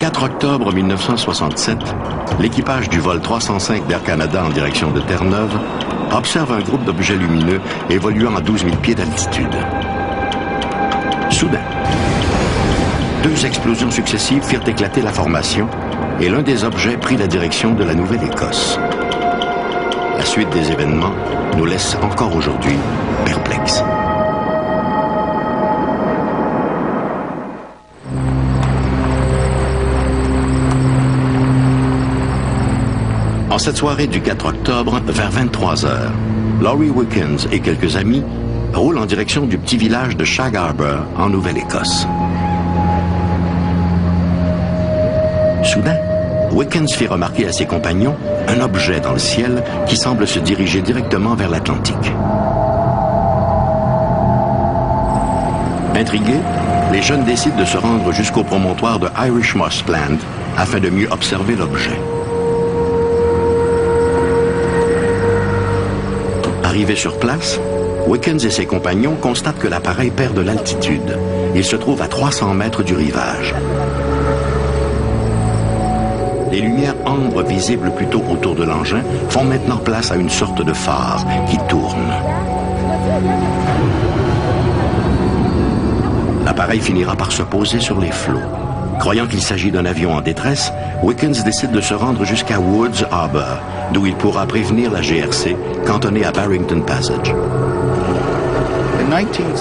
4 octobre 1967, l'équipage du vol 305 d'Air Canada en direction de Terre-Neuve observe un groupe d'objets lumineux évoluant à 12 000 pieds d'altitude. Soudain, 2 explosions successives firent éclater la formation et l'un des objets prit la direction de la Nouvelle-Écosse. La suite des événements nous laisse encore aujourd'hui perplexes. En cette soirée du 4 octobre, vers 23 heures, Laurie Wickens et quelques amis roulent en direction du petit village de Shag Harbour, en Nouvelle-Écosse. Soudain, Wickens fit remarquer à ses compagnons un objet dans le ciel qui semble se diriger directement vers l'Atlantique. Intrigués, les jeunes décident de se rendre jusqu'au promontoire de Irish Moss Plant afin de mieux observer l'objet. Arrivés sur place, Wickens et ses compagnons constatent que l'appareil perd de l'altitude. Il se trouve à 300 mètres du rivage. Les lumières ambres visibles plus tôt autour de l'engin font maintenant place à une sorte de phare qui tourne. L'appareil finira par se poser sur les flots. Croyant qu'il s'agit d'un avion en détresse, Wickens décide de se rendre jusqu'à Woods Harbor, d'où il pourra prévenir la GRC, cantonnée à Barrington Passage.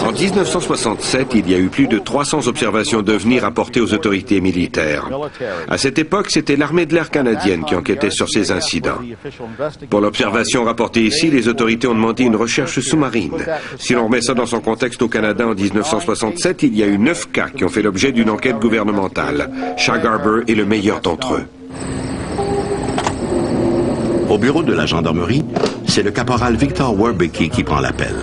En 1967, il y a eu plus de 300 observations d'OVNI rapportées aux autorités militaires. À cette époque, c'était l'armée de l'air canadienne qui enquêtait sur ces incidents. Pour l'observation rapportée ici, les autorités ont demandé une recherche sous-marine. Si l'on remet ça dans son contexte au Canada en 1967, il y a eu 9 cas qui ont fait l'objet d'une enquête gouvernementale. Shag Harbour est le meilleur d'entre eux. Au bureau de la gendarmerie, c'est le caporal Victor Werbicki qui prend l'appel.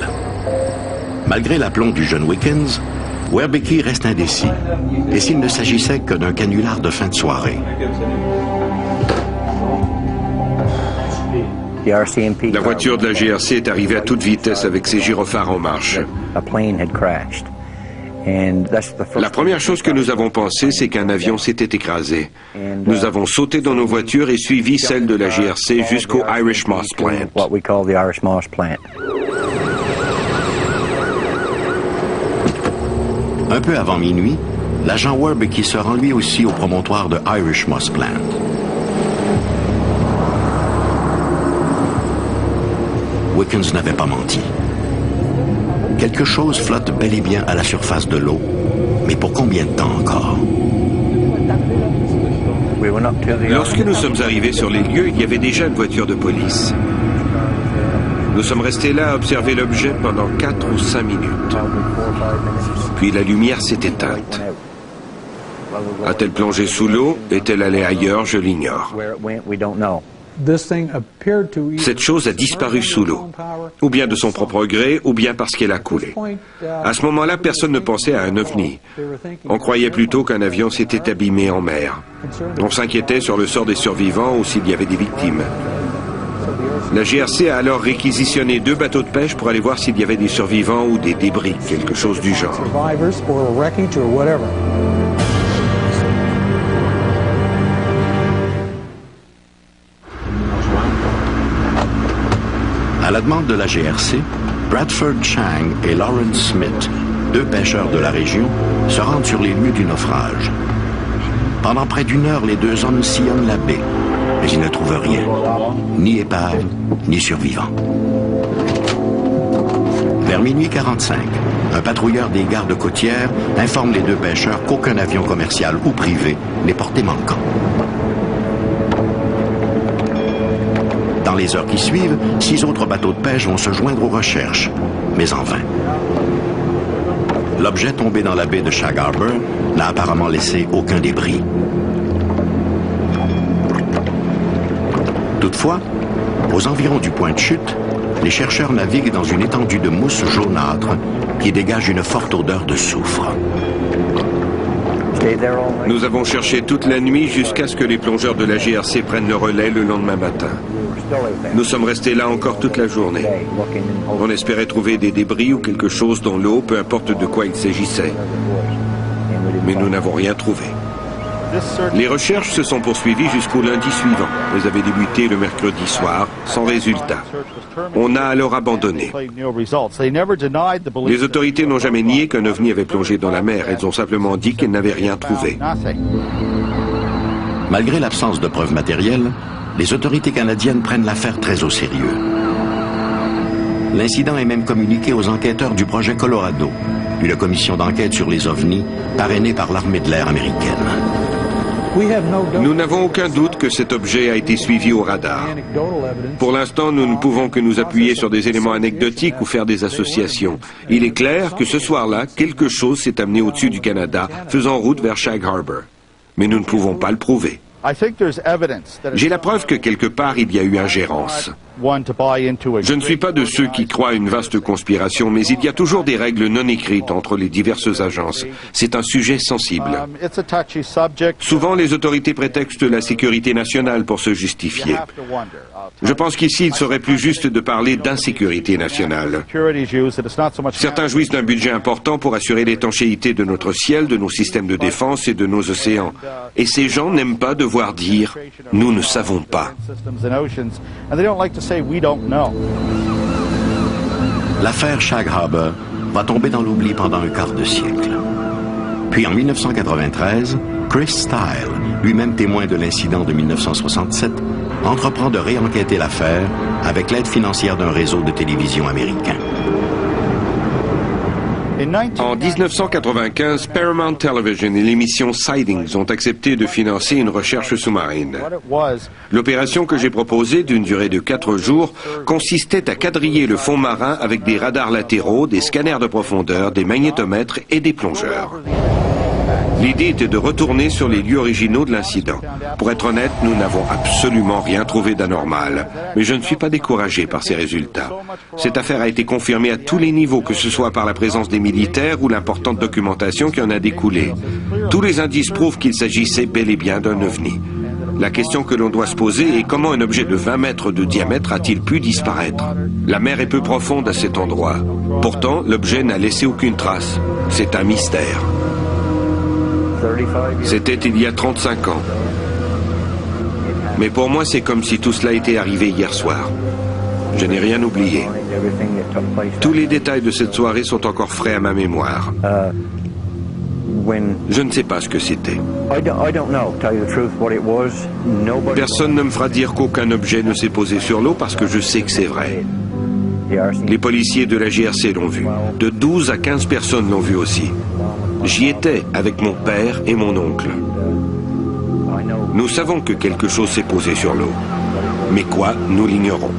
Malgré l'aplomb du jeune Wickens, Werbicki reste indécis. Et s'il ne s'agissait que d'un canular de fin de soirée? La voiture de la GRC est arrivée à toute vitesse avec ses gyrophares en marche. La première chose que nous avons pensé, c'est qu'un avion s'était écrasé. Nous avons sauté dans nos voitures et suivi celle de la GRC jusqu'au Irish Moss Plant. Un peu avant minuit, l'agent Werbicki se rend lui aussi au promontoire de Irish Moss Plant. Wickens n'avait pas menti. Quelque chose flotte bel et bien à la surface de l'eau, mais pour combien de temps encore? Lorsque nous sommes arrivés sur les lieux, il y avait déjà une voiture de police. Nous sommes restés là à observer l'objet pendant 4 ou 5 minutes. Puis la lumière s'est éteinte. A-t-elle plongé sous l'eau? Est-elle allée ailleurs? Je l'ignore. Cette chose a disparu sous l'eau, ou bien de son propre gré, ou bien parce qu'elle a coulé. À ce moment-là, personne ne pensait à un ovni. On croyait plutôt qu'un avion s'était abîmé en mer. On s'inquiétait sur le sort des survivants ou s'il y avait des victimes. La GRC a alors réquisitionné 2 bateaux de pêche pour aller voir s'il y avait des survivants ou des débris, quelque chose du genre. À la demande de la GRC, Bradford Chang et Lawrence Smith, 2 pêcheurs de la région, se rendent sur les lieux du naufrage. Pendant près d'1 heure, les 2 hommes sillonnent la baie, mais ils ne trouvent rien, ni épave, ni survivants. Vers minuit 45, un patrouilleur des gardes côtières informe les 2 pêcheurs qu'aucun avion commercial ou privé n'est porté manquant. Dans les heures qui suivent, 6 autres bateaux de pêche vont se joindre aux recherches, mais en vain. L'objet tombé dans la baie de Shag Harbour n'a apparemment laissé aucun débris. Toutefois, aux environs du point de chute, les chercheurs naviguent dans une étendue de mousse jaunâtre qui dégage une forte odeur de soufre. Nous avons cherché toute la nuit jusqu'à ce que les plongeurs de la GRC prennent le relais le lendemain matin. Nous sommes restés là encore toute la journée. On espérait trouver des débris ou quelque chose dans l'eau, peu importe de quoi il s'agissait. Mais nous n'avons rien trouvé. Les recherches se sont poursuivies jusqu'au lundi suivant. Elles avaient débuté le mercredi soir, sans résultat. On a alors abandonné. Les autorités n'ont jamais nié qu'un ovni avait plongé dans la mer. Elles ont simplement dit qu'elles n'avaient rien trouvé. Malgré l'absence de preuves matérielles, les autorités canadiennes prennent l'affaire très au sérieux. L'incident est même communiqué aux enquêteurs du projet Colorado, une commission d'enquête sur les ovnis parrainée par l'armée de l'air américaine. Nous n'avons aucun doute que cet objet a été suivi au radar. Pour l'instant, nous ne pouvons que nous appuyer sur des éléments anecdotiques ou faire des associations. Il est clair que ce soir-là, quelque chose s'est amené au-dessus du Canada, faisant route vers Shag Harbor. Mais nous ne pouvons pas le prouver. J'ai la preuve que quelque part il y a eu ingérence. Je ne suis pas de ceux qui croient à une vaste conspiration, mais il y a toujours des règles non écrites entre les diverses agences. C'est un sujet sensible. Souvent, les autorités prétextent la sécurité nationale pour se justifier. Je pense qu'ici, il serait plus juste de parler d'insécurité nationale. Certains jouissent d'un budget important pour assurer l'étanchéité de notre ciel, de nos systèmes de défense et de nos océans. Et ces gens n'aiment pas devoir dire « nous ne savons pas ». L'affaire Shag Harbor va tomber dans l'oubli pendant un quart de siècle. Puis en 1993, Chris Stile, lui-même témoin de l'incident de 1967, entreprend de réenquêter l'affaire avec l'aide financière d'un réseau de télévision américain. En 1995, Paramount Television et l'émission Sightings ont accepté de financer une recherche sous-marine. L'opération que j'ai proposée, d'une durée de 4 jours, consistait à quadriller le fond marin avec des radars latéraux, des scanners de profondeur, des magnétomètres et des plongeurs. L'idée était de retourner sur les lieux originaux de l'incident. Pour être honnête, nous n'avons absolument rien trouvé d'anormal. Mais je ne suis pas découragé par ces résultats. Cette affaire a été confirmée à tous les niveaux, que ce soit par la présence des militaires ou l'importante documentation qui en a découlé. Tous les indices prouvent qu'il s'agissait bel et bien d'un ovni. La question que l'on doit se poser est comment un objet de 20 mètres de diamètre a-t-il pu disparaître? La mer est peu profonde à cet endroit. Pourtant, l'objet n'a laissé aucune trace. C'est un mystère. C'était il y a 35 ans. Mais pour moi, c'est comme si tout cela était arrivé hier soir. Je n'ai rien oublié. Tous les détails de cette soirée sont encore frais à ma mémoire. Je ne sais pas ce que c'était. Personne ne me fera dire qu'aucun objet ne s'est posé sur l'eau parce que je sais que c'est vrai. Les policiers de la GRC l'ont vu. De 12 à 15 personnes l'ont vu aussi. J'y étais avec mon père et mon oncle. Nous savons que quelque chose s'est posé sur l'eau. Mais quoi, nous l'ignorons.